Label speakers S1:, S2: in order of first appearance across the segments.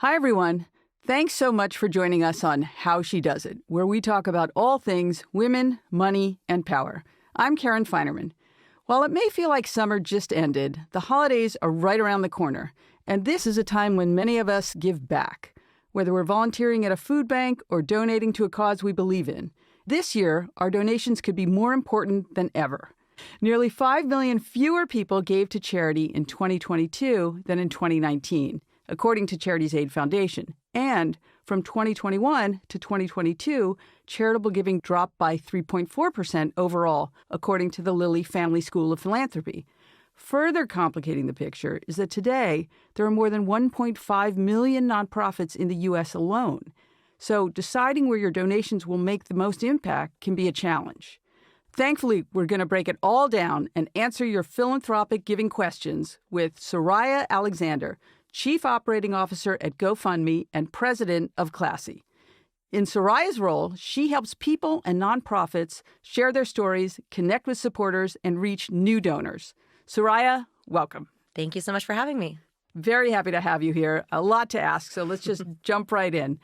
S1: Hi, everyone. Thanks so much for joining us on How She Does It, where we talk about all things women, money, and power. I'm Karen Feinerman. While it may feel like summer just ended, the holidays are right around the corner, and this is a time when many of us give back, whether we're volunteering at a food bank or donating to a cause we believe in. This year, our donations could be more important than ever. Nearly 5 million fewer people gave to charity in 2022 than in 2019, according to Charities Aid Foundation. And from 2021 to 2022, charitable giving dropped by 3.4% overall, according to the Lilly Family School of Philanthropy. Further complicating the picture is that today, there are more than 1.5 million nonprofits in the U.S. alone. So deciding where your donations will make the most impact can be a challenge. Thankfully, we're going to break it all down and answer your philanthropic giving questions with Soraya Alexander, Chief Operating Officer at GoFundMe and President of Classy. In Soraya's role, she helps people and nonprofits share their stories, connect with supporters, and reach new donors. Soraya, welcome.
S2: Thank you so much for having me.
S1: Very happy to have you here. A lot to ask, so let's just jump right in.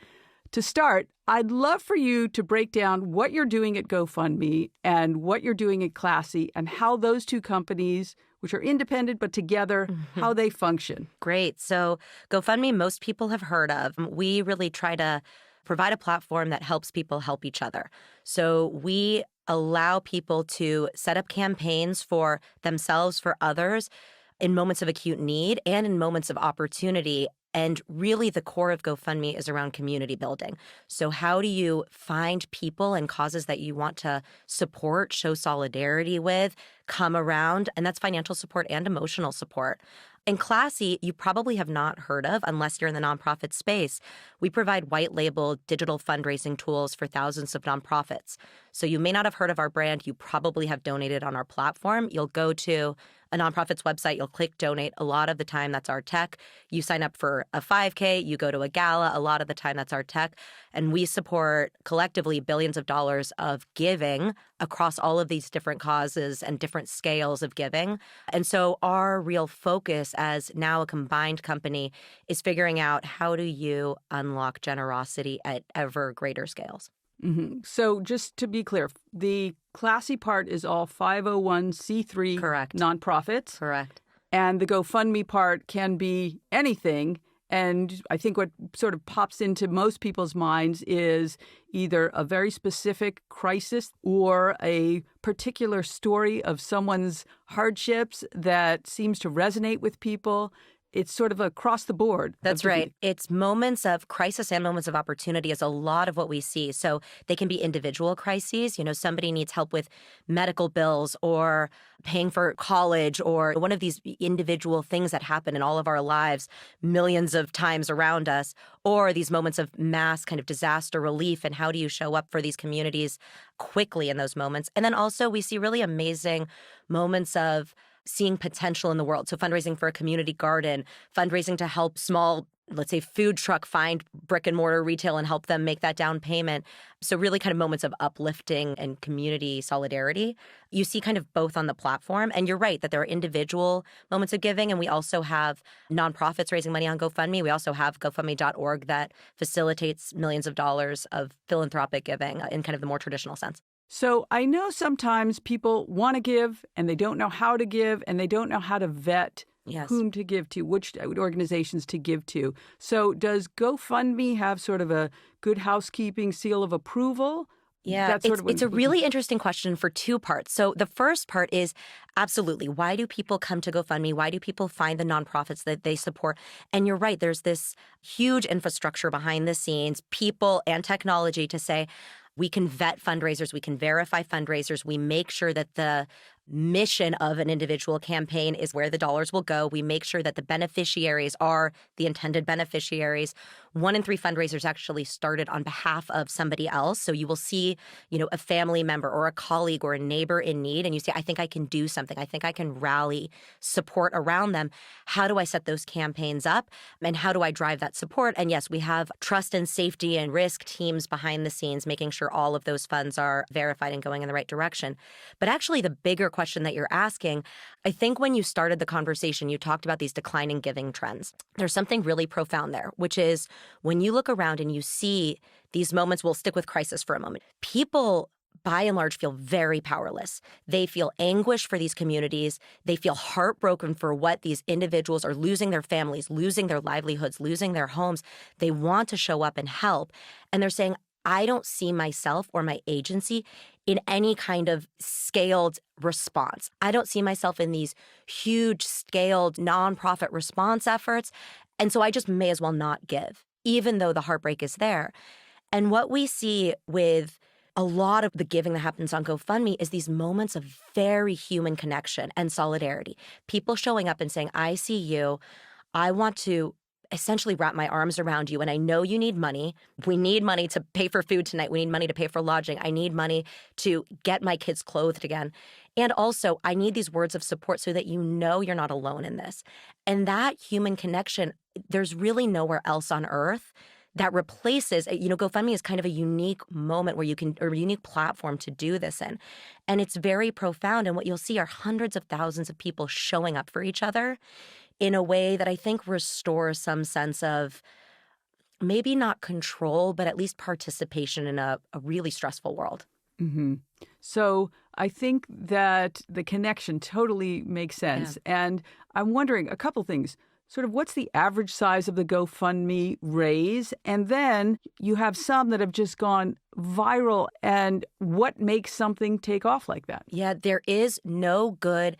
S1: To start, I'd love for you to break down what you're doing at GoFundMe and what you're doing at Classy and how those two companies, which are independent but together, how they function.
S2: Great. So GoFundMe, most people have heard of. We really try to provide a platform that helps people help each other. So we allow people to set up campaigns for themselves, for others, in moments of acute need and in moments of opportunity. And really the core of GoFundMe is around community building. So how do you find people and causes that you want to support, show solidarity with, come around? And that's financial support and emotional support. In Classy, you probably have not heard of unless you're in the nonprofit space. We provide white label digital fundraising tools for thousands of nonprofits. So you may not have heard of our brand. You probably have donated on our platform. You'll go to a nonprofit's website, you'll click donate. A lot of the time, that's our tech. You sign up for a 5K, you go to a gala. A lot of the time, that's our tech. And we support collectively billions of dollars of giving across all of these different causes and different scales of giving. And so our real focus as now a combined company is figuring out how do you unlock generosity at ever greater scales.
S1: Mm-hmm. So just to be clear, the Classy part is all 501c3
S2: Correct.
S1: nonprofits.
S2: Correct.
S1: And the GoFundMe part can be anything. And I think what sort of pops into most people's minds is either a very specific crisis or a particular story of someone's hardships that seems to resonate with people. It's sort of across the board.
S2: That's right. It's moments of crisis and moments of opportunity is a lot of what we see. So they can be individual crises. You know, somebody needs help with medical bills or paying for college or one of these individual things that happen in all of our lives millions of times around us, or these moments of mass kind of disaster relief. And how do you show up for these communities quickly in those moments? And then also we see really amazing moments of seeing potential in the world. So fundraising for a community garden, fundraising to help small, let's say, food truck find brick and mortar retail and help them make that down payment. So really kind of moments of uplifting and community solidarity. You see kind of both on the platform. And you're right that there are individual moments of giving. And we also have nonprofits raising money on GoFundMe. We also have GoFundMe.org that facilitates millions of dollars of philanthropic giving in kind of the more traditional sense.
S1: So I know sometimes people want to give and they don't know how to give and they don't know how to vet whom to give to, which organizations to give to. So does GoFundMe have sort of a good housekeeping seal of approval?
S2: Yeah, it's a really interesting question for two parts. So the first part is absolutely, why do people come to GoFundMe? Why do people find the nonprofits that they support? And you're right, there's this huge infrastructure behind the scenes, people and technology to say, we can vet fundraisers, we can verify fundraisers, we make sure that the mission of an individual campaign is where the dollars will go. We make sure that the beneficiaries are the intended beneficiaries. 1 in 3 fundraisers actually started on behalf of somebody else. So you will see, a family member or a colleague or a neighbor in need, and you say, I think I can do something. I think I can rally support around them. How do I set those campaigns up? And how do I drive that support? And yes, we have trust and safety and risk teams behind the scenes, making sure all of those funds are verified and going in the right direction. But actually, the bigger question that you're asking, I think when you started the conversation, you talked about these declining giving trends. There's something really profound there, which is when you look around and you see these moments, we'll stick with crisis for a moment. People, by and large, feel very powerless. They feel anguish for these communities. They feel heartbroken for what these individuals are losing their families, losing their livelihoods, losing their homes. They want to show up and help. And they're saying, I don't see myself or my agency in any kind of scaled response. I don't see myself in these huge scaled nonprofit response efforts. And so I just may as well not give, even though the heartbreak is there. And what we see with a lot of the giving that happens on GoFundMe is these moments of very human connection and solidarity. People showing up and saying, I see you. I want to essentially wrap my arms around you. And I know you need money. We need money to pay for food tonight. We need money to pay for lodging. I need money to get my kids clothed again. And also, I need these words of support so that you know you're not alone in this. And that human connection, there's really nowhere else on earth that replaces, GoFundMe is kind of a unique moment where you can, or a unique platform to do this in. And it's very profound. And what you'll see are hundreds of thousands of people showing up for each other in a way that I think restores some sense of maybe not control, but at least participation in a really stressful world.
S1: Mm-hmm. So I think that the connection totally makes sense. Yeah. And I'm wondering a couple things. Sort of what's the average size of the GoFundMe raise? And then you have some that have just gone viral. And what makes something take off like that?
S2: Yeah, there is no good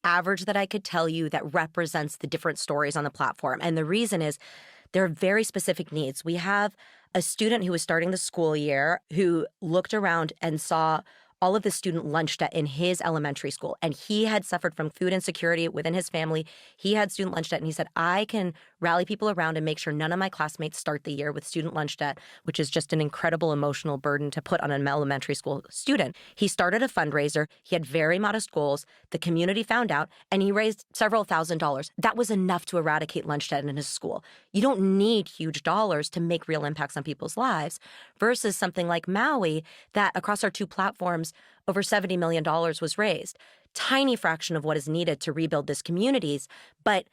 S2: average that I could tell you that represents the different stories on the platform. And the reason is there are very specific needs. We have a student who was starting the school year who looked around and saw all of the student lunch debt in his elementary school. And he had suffered from food insecurity within his family. He had student lunch debt. And he said, I can rally people around and make sure none of my classmates start the year with student lunch debt, which is just an incredible emotional burden to put on an elementary school student. He started a fundraiser. He had very modest goals. The community found out, and he raised several $1,000s. That was enough to eradicate lunch debt in his school. You don't need huge dollars to make real impacts on people's lives versus something like Maui that across our two platforms, over $70 million was raised. Tiny fraction of what is needed to rebuild these communities, but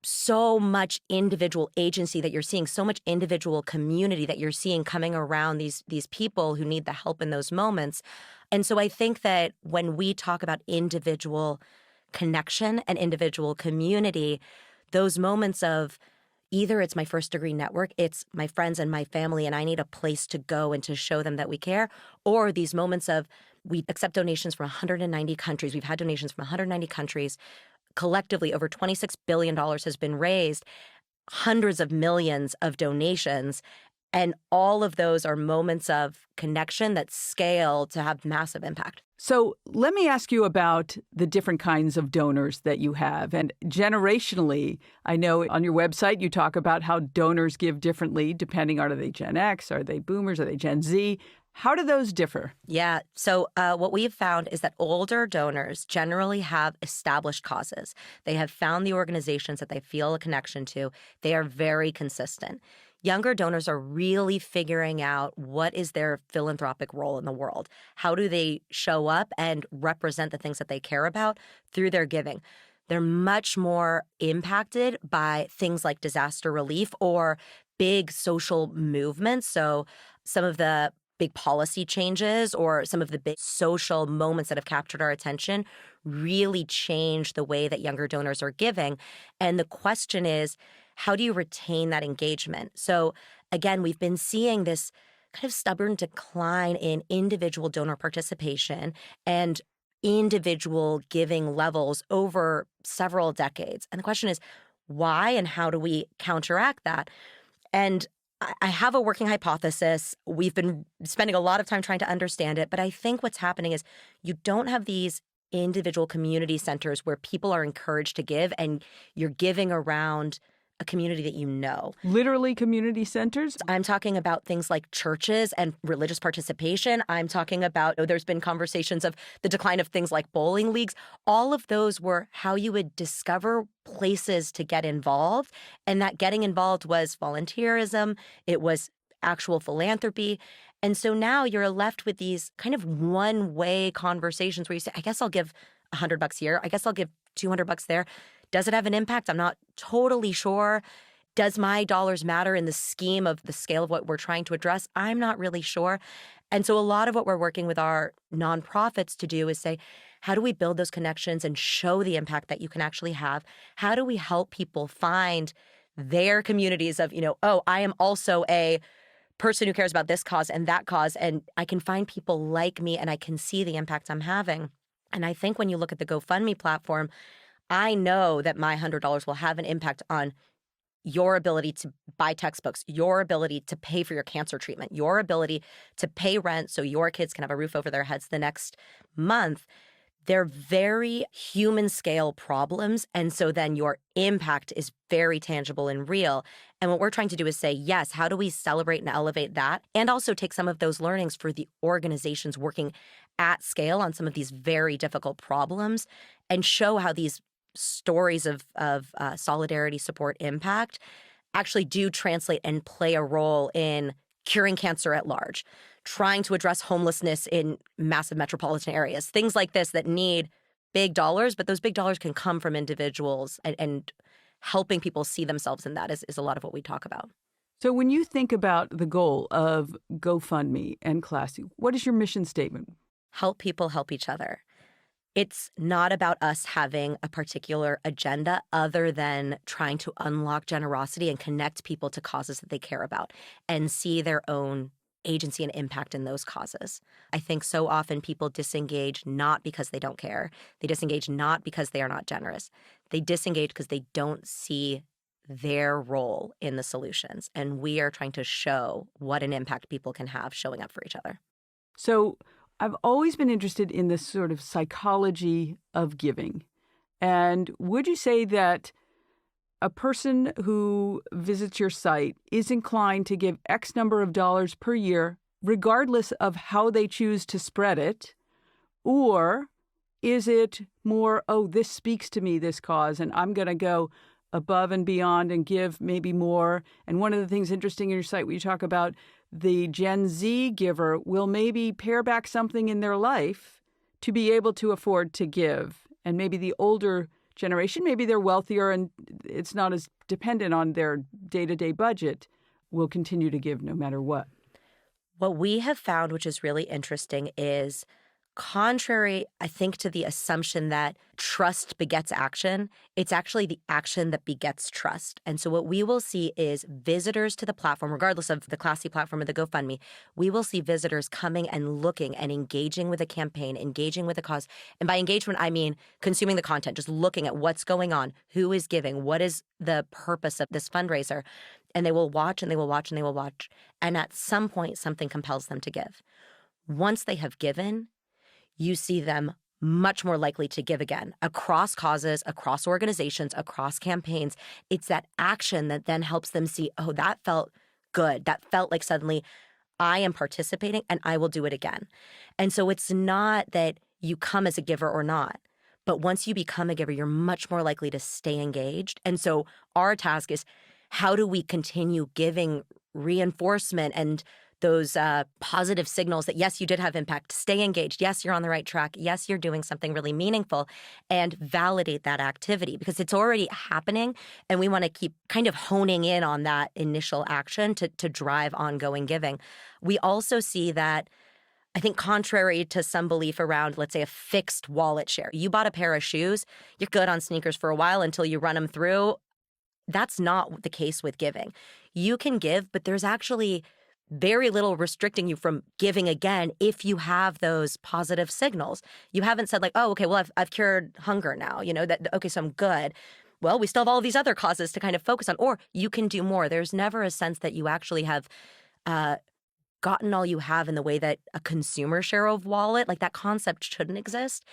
S2: so much individual agency that you're seeing, so much individual community that you're seeing coming around these people who need the help in those moments. And so I think that when we talk about individual connection and individual community, those moments of either it's my first degree network, it's my friends and my family, and I need a place to go and to show them that we care, or these moments of we accept donations from 190 countries. We've had donations from 190 countries. Collectively, over $26 billion has been raised, hundreds of millions of donations. And all of those are moments of connection that scale to have massive impact.
S1: So let me ask you about the different kinds of donors that you have. And generationally, I know on your website you talk about how donors give differently depending on, are they Gen X, are they boomers, are they Gen Z? How do those differ?
S2: Yeah. So what we have found is that older donors generally have established causes. They have found the organizations that they feel a connection to. They are very consistent. Younger donors are really figuring out what is their philanthropic role in the world. How do they show up and represent the things that they care about through their giving? They're much more impacted by things like disaster relief or big social movements. So some of the big policy changes or some of the big social moments that have captured our attention really change the way that younger donors are giving. And the question is, how do you retain that engagement? So again, we've been seeing this kind of stubborn decline in individual donor participation and individual giving levels over several decades. And the question is, why and how do we counteract that? And I have a working hypothesis. We've been spending a lot of time trying to understand it, but I think what's happening is you don't have these individual community centers where people are encouraged to give and you're giving around a community that you know.
S1: Literally community centers?
S2: I'm talking about things like churches and religious participation. I'm talking about, there's been conversations of the decline of things like bowling leagues. All of those were how you would discover places to get involved. And that getting involved was volunteerism. It was actual philanthropy. And so now you're left with these kind of one-way conversations where you say, I guess I'll give $100 here. I guess I'll give $200 there. Does it have an impact? I'm not totally sure. Does my dollars matter in the scheme of the scale of what we're trying to address? I'm not really sure. And so a lot of what we're working with our nonprofits to do is say, how do we build those connections and show the impact that you can actually have? How do we help people find their communities of, oh, I am also a person who cares about this cause and that cause, and I can find people like me and I can see the impact I'm having. And I think when you look at the GoFundMe platform, I know that my $100 will have an impact on your ability to buy textbooks, your ability to pay for your cancer treatment, your ability to pay rent so your kids can have a roof over their heads the next month. They're very human scale problems. And so then your impact is very tangible and real. And what we're trying to do is say, yes, how do we celebrate and elevate that? And also take some of those learnings for the organizations working at scale on some of these very difficult problems and show how these stories of solidarity, support, impact actually do translate and play a role in curing cancer at large, trying to address homelessness in massive metropolitan areas, things like this that need big dollars, but those big dollars can come from individuals, and helping people see themselves in that is a lot of what we talk about.
S1: So when you think about the goal of GoFundMe and Classy, what is your mission statement?
S2: Help people help each other. It's not about us having a particular agenda other than trying to unlock generosity and connect people to causes that they care about and see their own agency and impact in those causes. I think so often people disengage not because they don't care. They disengage not because they are not generous. They disengage because they don't see their role in the solutions. And we are trying to show what an impact people can have showing up for each other.
S1: So I've always been interested in this sort of psychology of giving. And would you say that a person who visits your site is inclined to give X number of dollars per year, regardless of how they choose to spread it? Or is it more, oh, this speaks to me, this cause, and I'm going to go above and beyond and give maybe more? And one of the things interesting in your site where you talk about the Gen Z giver will maybe pare back something in their life to be able to afford to give. And maybe the older generation, maybe they're wealthier and it's not as dependent on their day-to-day budget, will continue to give no matter what.
S2: What we have found, which is really interesting, is contrary, I think, to the assumption that trust begets action, it's actually the action that begets trust. And so what we will see is visitors to the platform, regardless of the Classy platform or the GoFundMe, we will see visitors coming and looking and engaging with a campaign, engaging with a cause. And by engagement, I mean consuming the content, just looking at what's going on, who is giving, what is the purpose of this fundraiser. And they will watch and they will watch and they will watch. And at some point, something compels them to give. Once they have given, you see them much more likely to give again across causes, across organizations, across campaigns. It's that action that then helps them see, oh, that felt good. That felt like suddenly I am participating and I will do it again. And so it's not that you come as a giver or not, but once you become a giver, you're much more likely to stay engaged. And so our task is, how do we continue giving reinforcement and those positive signals that, yes, you did have impact, stay engaged, yes, you're on the right track, yes, you're doing something really meaningful, and validate that activity because it's already happening, and we want to keep kind of honing in on that initial action to drive ongoing giving. We also see that, I think contrary to some belief around, let's say, a fixed wallet share, you bought a pair of shoes, you're good on sneakers for a while until you run them through. That's not the case with giving. You can give, but there's actually very little restricting you from giving again if you have those positive signals. You haven't said like, oh, okay, well, I've cured hunger now, okay, so I'm good. Well, we still have all these other causes to kind of focus on, or you can do more. There's never a sense that you actually have gotten all you have in the way that a consumer share of wallet, like that concept shouldn't exist.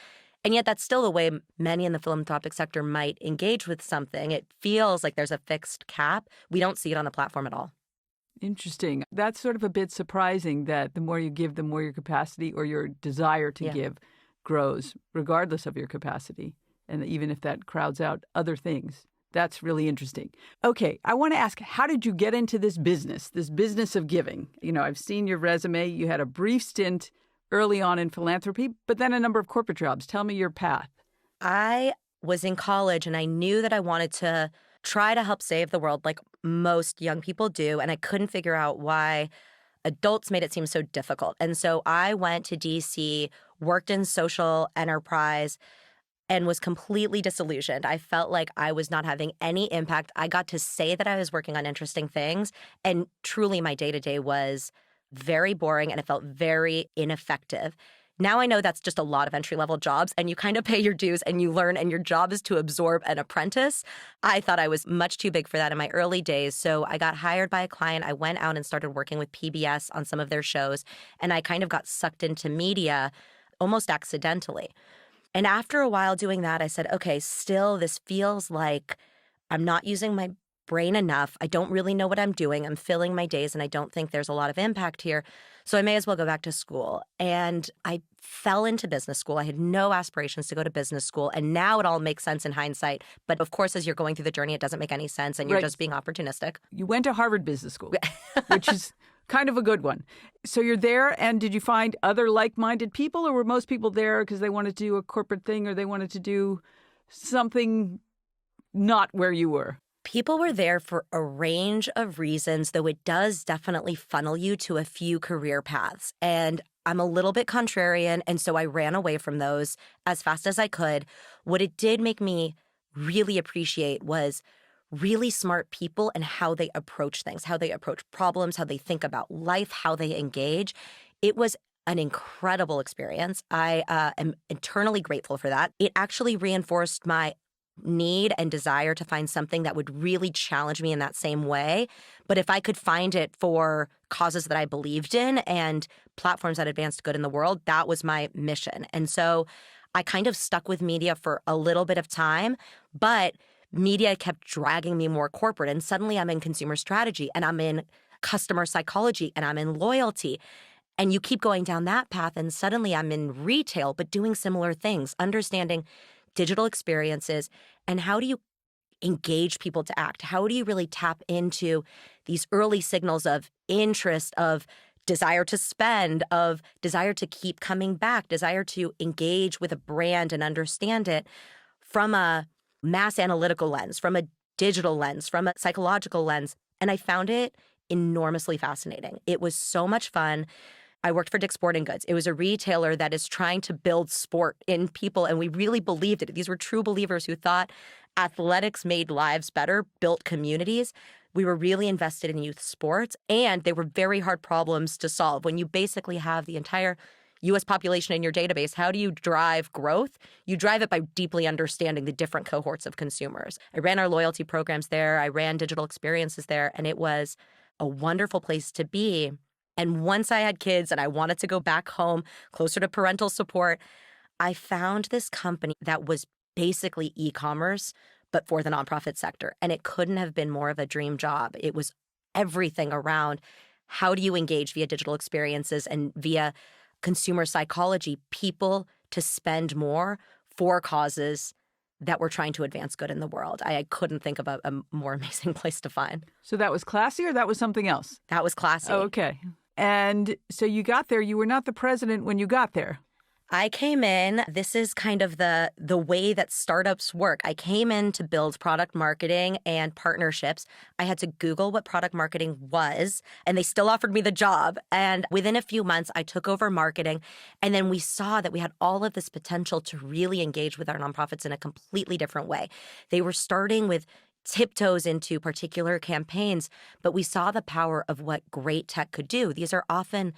S2: And yet that's still the way many in the philanthropic sector might engage with something. It feels like there's a fixed cap. We don't see it on the platform at all.
S1: Interesting. That's sort of a bit surprising that the more you give, the more your capacity or your desire to give grows, regardless of your capacity. And even if that crowds out other things. That's really interesting. Okay, I want to ask, how did you get into this business of giving? I've seen your resume. You had a brief stint early on in philanthropy, but then a number of corporate jobs. Tell me your path.
S2: I was in college and I knew that I wanted to try to help save the world like most young people do. And I couldn't figure out why adults made it seem so difficult. And so I went to DC, worked in social enterprise, and was completely disillusioned. I felt like I was not having any impact. I got to say that I was working on interesting things, and truly my day to day was very boring and it felt very ineffective. Now I know that's just a lot of entry level jobs, and you kind of pay your dues and you learn, and your job is to absorb an apprentice. I thought I was much too big for that in my early days. So I got hired by a client. I went out and started working with PBS on some of their shows, and I kind of got sucked into media almost accidentally. And after a while doing that, I said, okay, still, this feels like I'm not using my brain enough. I don't really know what I'm doing. I'm filling my days, and I don't think there's a lot of impact here. So I may as well go back to school. And I fell into business school. I had no aspirations to go to business school. And now it all makes sense in hindsight. But of course, as you're going through the journey, it doesn't make any sense, and you're
S1: Right.
S2: just being opportunistic.
S1: You went to Harvard Business School, which is kind of a good one. So you're there, and did you find other like-minded people, or were most people there because they wanted to do a corporate thing or they wanted to do something not where you were?
S2: People were there for a range of reasons, though it does definitely funnel you to a few career paths. And I'm a little bit contrarian, and so I ran away from those as fast as I could. What it did make me really appreciate was really smart people and how they approach things, how they approach problems, how they think about life, how they engage. It was an incredible experience. I am eternally grateful for that. It actually reinforced my need and desire to find something that would really challenge me in that same way. But if I could find it for causes that I believed in and platforms that advanced good in the world, that was my mission. And so I kind of stuck with media for a little bit of time, but media kept dragging me more corporate. And suddenly I'm in consumer strategy, and I'm in customer psychology, and I'm in loyalty. And you keep going down that path, and suddenly I'm in retail, but doing similar things, understanding digital experiences, and how do you engage people to act? How do you really tap into these early signals of interest, of desire to spend, of desire to keep coming back, desire to engage with a brand and understand it from a mass analytical lens, from a digital lens, from a psychological lens. And I found it enormously fascinating. It was so much fun. I worked for Dick's Sporting Goods. It was a retailer that is trying to build sport in people, and we really believed it. These were true believers who thought athletics made lives better, built communities. We were really invested in youth sports, and they were very hard problems to solve. When you basically have the entire U.S. population in your database, how do you drive growth? You drive it by deeply understanding the different cohorts of consumers. I ran our loyalty programs there. I ran digital experiences there, and it was a wonderful place to be. And once I had kids and I wanted to go back home, closer to parental support, I found this company that was basically e-commerce, but for the nonprofit sector. And it couldn't have been more of a dream job. It was everything around how do you engage via digital experiences and via consumer psychology, people to spend more for causes that were trying to advance good in the world. I couldn't think of a more amazing place to find.
S1: So that was classy, or that was something else?
S2: That was classy.
S1: Oh, okay. And so you got there. You were not the president when you got there.
S2: I came in, this is kind of the way that startups work. I came in to build product marketing and partnerships. I had to Google what product marketing was, and they still offered me the job. And within a few months, I took over marketing. And then we saw that we had all of this potential to really engage with our nonprofits in a completely different way. They were starting with tiptoes into particular campaigns, but we saw the power of what great tech could do. These are often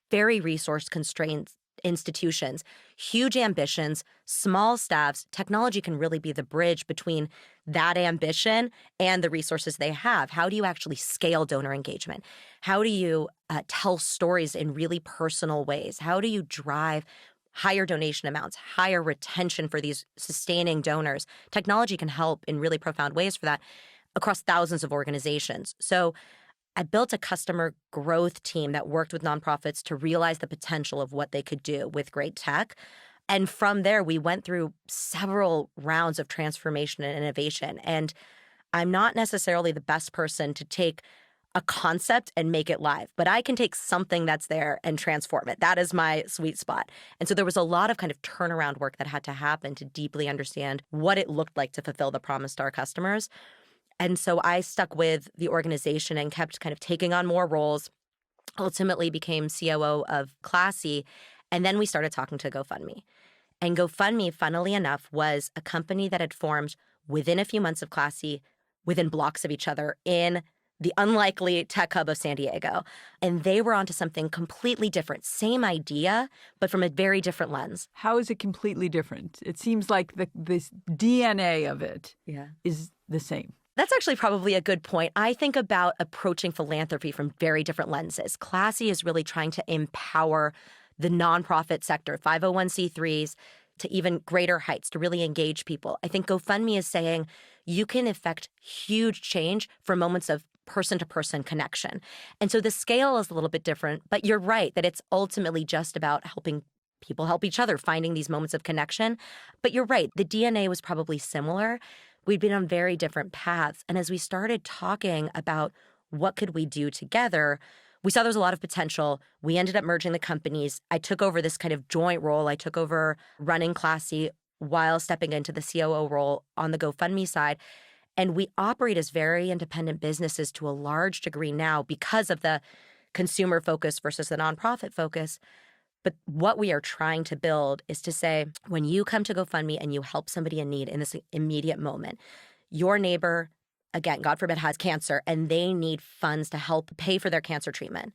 S2: very resource constrained institutions, huge ambitions, small staffs. Technology can really be the bridge between that ambition and the resources they have. How do you actually scale donor engagement? How do you tell stories in really personal ways? How do you drive higher donation amounts, higher retention for these sustaining donors? Technology can help in really profound ways for that across thousands of organizations. So I built a customer growth team that worked with nonprofits to realize the potential of what they could do with great tech. And from there, we went through several rounds of transformation and innovation. And I'm not necessarily the best person to take a concept and make it live, but I can take something that's there and transform it. That is my sweet spot. And so there was a lot of kind of turnaround work that had to happen to deeply understand what it looked like to fulfill the promise to our customers. And so I stuck with the organization and kept kind of taking on more roles, ultimately became COO of Classy. And then we started talking to GoFundMe. And GoFundMe, funnily enough, was a company that had formed within a few months of Classy, within blocks of each other in the unlikely tech hub of San Diego. And they were onto something completely different. Same idea, but from a very different lens.
S1: How is it completely different? It seems like this DNA of it is the same.
S2: That's actually probably a good point. I think about approaching philanthropy from very different lenses. Classy is really trying to empower the nonprofit sector, 501c3s, to even greater heights, to really engage people. I think GoFundMe is saying you can effect huge change for moments of person-to-person connection. And so the scale is a little bit different, but you're right that it's ultimately just about helping people help each other, finding these moments of connection. But you're right, the DNA was probably similar. We'd been on very different paths. And as we started talking about what could we do together, we saw there was a lot of potential. We ended up merging the companies. I took over this kind of joint role. I took over running Classy while stepping into the COO role on the GoFundMe side. And we operate as very independent businesses to a large degree now because of the consumer focus versus the nonprofit focus. But what we are trying to build is to say, when you come to GoFundMe and you help somebody in need in this immediate moment, your neighbor, again, God forbid, has cancer and they need funds to help pay for their cancer treatment.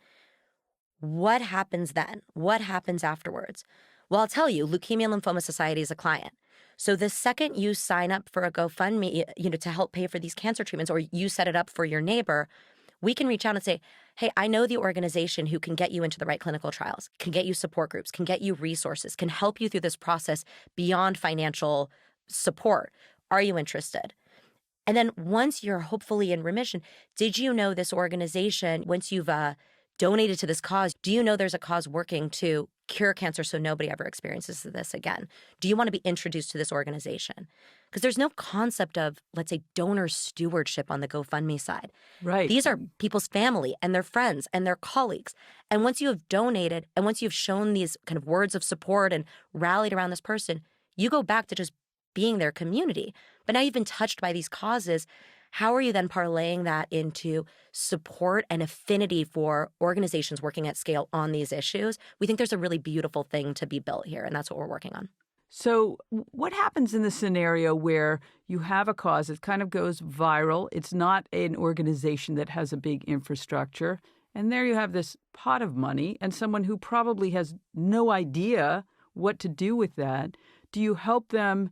S2: What happens then? What happens afterwards? Well, I'll tell you, Leukemia and Lymphoma Society is a client. So the second you sign up for a GoFundMe, to help pay for these cancer treatments, or you set it up for your neighbor, we can reach out and say, hey, I know the organization who can get you into the right clinical trials, can get you support groups, can get you resources, can help you through this process beyond financial support. Are you interested? And then once you're hopefully in remission, did you know this organization, once you've donated to this cause, do you know there's a cause working to cure cancer so nobody ever experiences this again? Do you want to be introduced to this organization? Because there's no concept of, let's say, donor stewardship on the GoFundMe side.
S1: Right.
S2: These are people's family and their friends and their colleagues. And once you have donated and once you've shown these kind of words of support and rallied around this person, you go back to just being their community. But now you've been touched by these causes. How are you then parlaying that into support and affinity for organizations working at scale on these issues? We think there's a really beautiful thing to be built here, and that's what we're working on.
S1: So what happens in the scenario where you have a cause that kind of goes viral? It's not an organization that has a big infrastructure. And there you have this pot of money and someone who probably has no idea what to do with that. Do you help them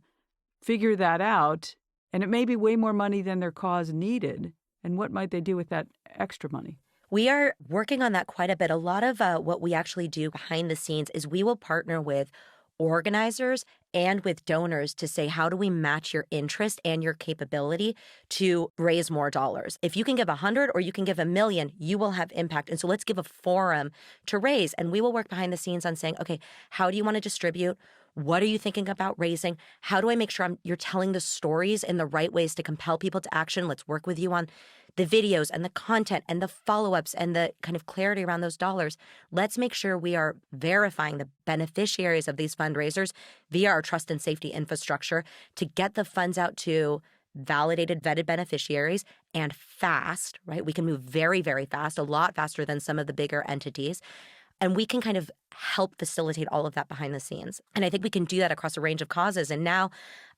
S1: figure that out? And it may be way more money than their cause needed. And what might they do with that extra money?
S2: We are working on that quite a bit. A lot of what we actually do behind the scenes is we will partner with organizers and with donors to say, how do we match your interest and your capability to raise more dollars? If you can give 100 or you can give 1,000,000, you will have impact. And so let's give a forum to raise. And we will work behind the scenes on saying, okay, how do you want to distribute? What are you thinking about raising? How do I make sure you're telling the stories in the right ways to compel people to action? Let's work with you on the videos and the content and the follow-ups and the kind of clarity around those dollars. Let's make sure we are verifying the beneficiaries of these fundraisers via our trust and safety infrastructure to get the funds out to validated, vetted beneficiaries and fast, right? We can move very, very fast, a lot faster than some of the bigger entities. And we can kind of help facilitate all of that behind the scenes. And I think we can do that across a range of causes. And now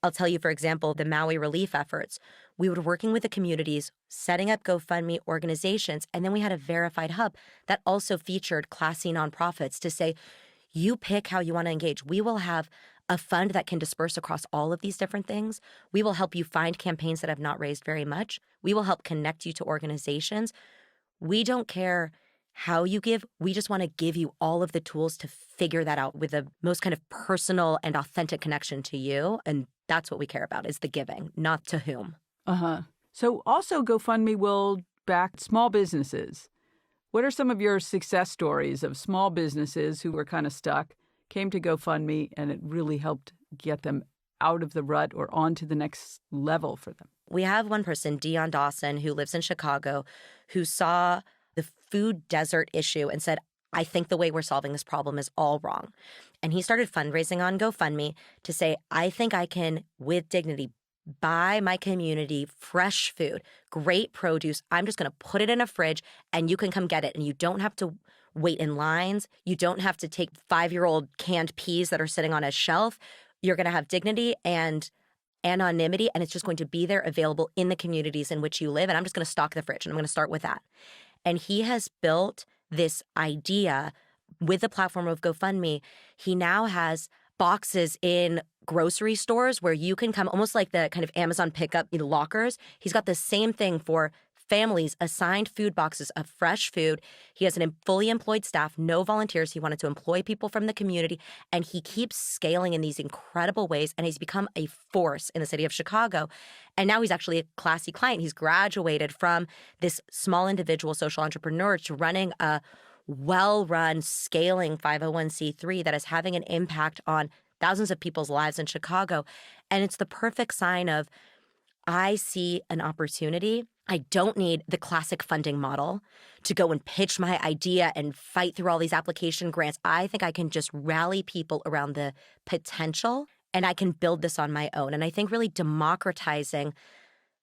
S2: I'll tell you, for example, the Maui relief efforts. We were working with the communities, setting up GoFundMe organizations, and then we had a verified hub that also featured Classy nonprofits to say, you pick how you want to engage. We will have a fund that can disperse across all of these different things. We will help you find campaigns that have not raised very much. We will help connect you to organizations. We don't care how you give. We just want to give you all of the tools to figure that out with the most kind of personal and authentic connection to you. And that's what we care about, is the giving, not to whom.
S1: Uh-huh. So also GoFundMe will back small businesses. What are some of your success stories of small businesses who were kind of stuck, came to GoFundMe, and it really helped get them out of the rut or onto the next level for them?
S2: We have one person, Dion Dawson, who lives in Chicago, who saw the food desert issue and said, I think the way we're solving this problem is all wrong. And he started fundraising on GoFundMe to say, I think I can, with dignity, buy my community fresh food, great produce. I'm just going to put it in a fridge and you can come get it. And you don't have to wait in lines. You don't have to take 5-year-old canned peas that are sitting on a shelf. You're going to have dignity and anonymity, and it's just going to be there available in the communities in which you live. And I'm just going to stock the fridge, and I'm going to start with that. And he has built this idea with the platform of GoFundMe. He now has boxes in grocery stores where you can come, almost like the kind of Amazon pickup lockers. He's got the same thing for families, assigned food boxes of fresh food. He has an fully employed staff, no volunteers. He wanted to employ people from the community, and he keeps scaling in these incredible ways, and he's become a force in the city of Chicago. And now he's actually a classy client. He's graduated from this small individual social entrepreneur to running a well-run, scaling 501c3 that is having an impact on thousands of people's lives in Chicago. And it's the perfect sign of, I see an opportunity. I don't need the classic funding model to go and pitch my idea and fight through all these application grants. I think I can just rally people around the potential, and I can build this on my own. And I think really democratizing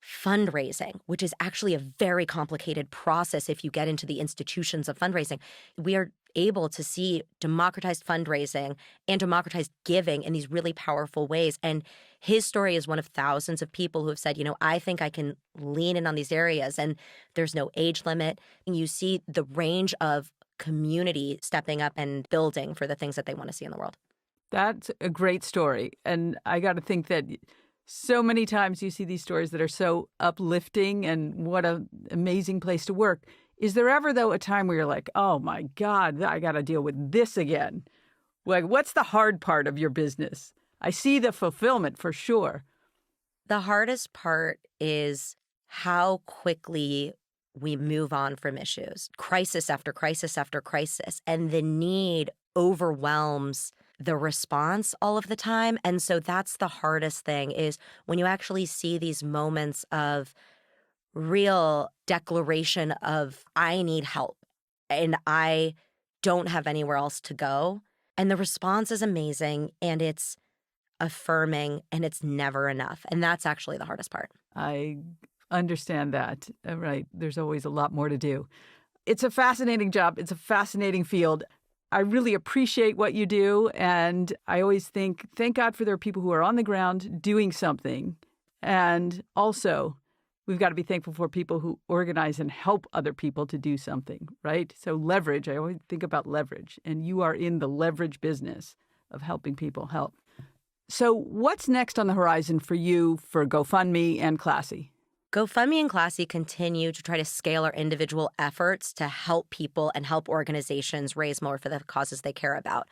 S2: fundraising, which is actually a very complicated process if you get into the institutions of fundraising, we are able to see democratized fundraising and democratized giving in these really powerful ways. And his story is one of thousands of people who have said, I think I can lean in on these areas, and there's no age limit. And you see the range of community stepping up and building for the things that they want to see in the world.
S1: That's a great story. And I got to think that so many times you see these stories that are so uplifting, and what an amazing place to work. Is there ever, though, a time where you're like, oh, my God, I got to deal with this again? Like, what's the hard part of your business? I see the fulfillment for sure.
S2: The hardest part is how quickly we move on from issues, crisis after crisis after crisis, and the need overwhelms the response all of the time. And so that's the hardest thing, is when you actually see these moments of real declaration of, I need help and I don't have anywhere else to go. And the response is amazing, and it's affirming, and it's never enough. And that's actually the hardest part.
S1: I understand that. Right. There's always a lot more to do. It's a fascinating job. It's a fascinating field. I really appreciate what you do. And I always think, thank God there are people who are on the ground doing something. And also, we've got to be thankful for people who organize and help other people to do something, right? So leverage, I always think about leverage. And you are in the leverage business of helping people help. So what's next on the horizon for you for GoFundMe and Classy?
S2: GoFundMe and Classy continue to try to scale our individual efforts to help people and help organizations raise more for the causes they care about.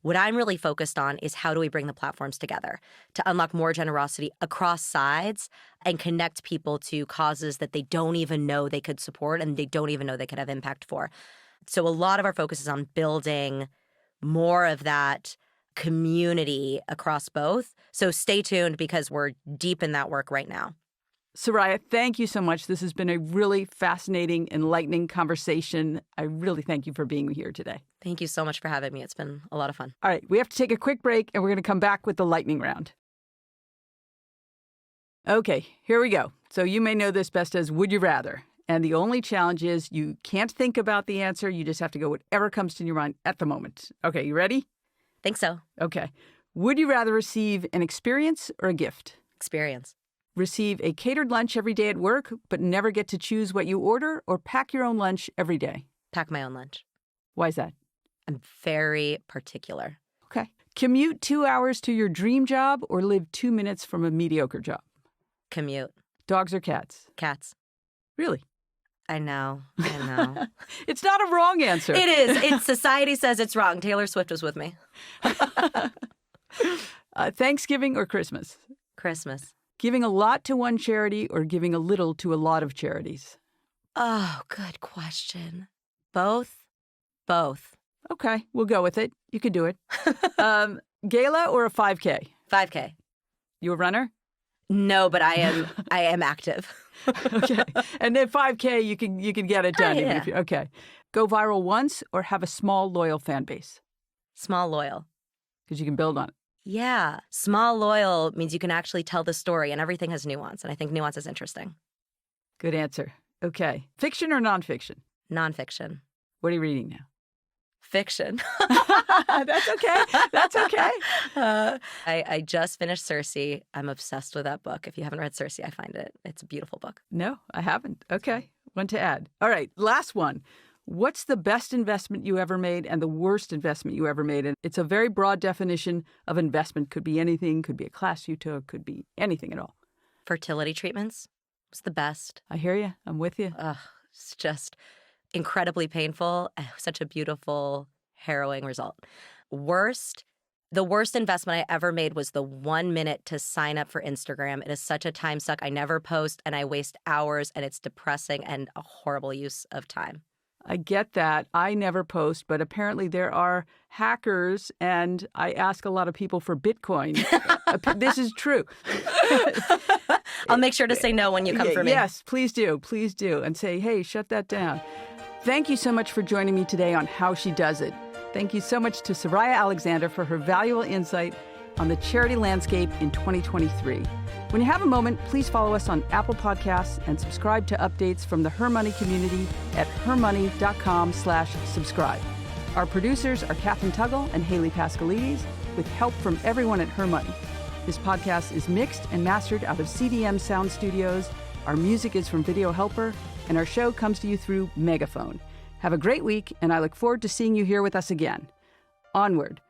S2: What I'm really focused on is, how do we bring the platforms together to unlock more generosity across sides and connect people to causes that they don't even know they could support and they don't even know they could have impact for. So a lot of our focus is on building more of that community across both. So stay tuned, because we're deep in that work right now.
S1: Soraya, thank you so much. This has been a really fascinating, enlightening conversation. I really thank you for being here today.
S2: Thank you so much for having me. It's been a lot of fun.
S1: All right, we have to take a quick break, and we're going to come back with the lightning round. Okay, here we go. So you may know this best as Would You Rather. And the only challenge is you can't think about the answer. You just have to go whatever comes to your mind at the moment. Okay, you ready?
S2: Think so.
S1: Okay. Would you rather receive an experience or a gift?
S2: Experience.
S1: Receive a catered lunch every day at work, but never get to choose what you order, or pack your own lunch every day?
S2: Pack my own lunch.
S1: Why is that?
S2: I'm very particular.
S1: Okay. Commute 2 hours to your dream job, or live 2 minutes from a mediocre job?
S2: Commute.
S1: Dogs or cats?
S2: Cats.
S1: Really?
S2: I know.
S1: It's not a wrong answer.
S2: It is. Society says it's wrong. Taylor Swift was with me.
S1: Thanksgiving or Christmas?
S2: Christmas.
S1: Giving a lot to one charity or giving a little to a lot of charities?
S2: Oh, good question. Both. Both.
S1: Okay, we'll go with it. You could do it. Gala or a 5K?
S2: 5K.
S1: You a runner?
S2: No, but I am active.
S1: Okay. And then 5K, you can get it done.
S2: Yeah.
S1: If you, okay. Go viral once or have a small, loyal fan base?
S2: Small, loyal.
S1: Because you can build on it.
S2: Yeah. Small, loyal means you can actually tell the story, and everything has nuance. And I think nuance is interesting.
S1: Good answer. Okay. Fiction or nonfiction?
S2: Nonfiction.
S1: What are you reading now?
S2: Fiction.
S1: That's okay. That's okay.
S2: I just finished Circe. I'm obsessed with that book. If you haven't read Circe, I find it's a beautiful book.
S1: No, I haven't. Okay. One to add. All right. Last one. What's the best investment you ever made and the worst investment you ever made? And it's a very broad definition of investment. Could be anything. Could be a class you took. Could be anything at all.
S2: Fertility treatments was the best.
S1: I hear you. I'm with you.
S2: It's just incredibly painful. Such a beautiful, harrowing result. The worst investment I ever made was the 1 minute to sign up for Instagram. It is such a time suck. I never post and I waste hours and it's depressing and a horrible use of time.
S1: I get that. I never post, but apparently there are hackers and I ask a lot of people for Bitcoin. This is true.
S2: I'll make sure to say no when you come for me.
S1: Yes, please do. Please do. And say, hey, shut that down. Thank you so much for joining me today on How She Does It. Thank you so much to Soraya Alexander for her valuable insight on the charity landscape in 2023. When you have a moment, please follow us on Apple Podcasts and subscribe to updates from the Her Money community at hermoney.com/subscribe. Our producers are Catherine Tuggle and Haley Pascalides, with help from everyone at Her Money. This podcast is mixed and mastered out of CDM Sound Studios. Our music is from Video Helper, and our show comes to you through Megaphone. Have a great week, and I look forward to seeing you here with us again. Onward,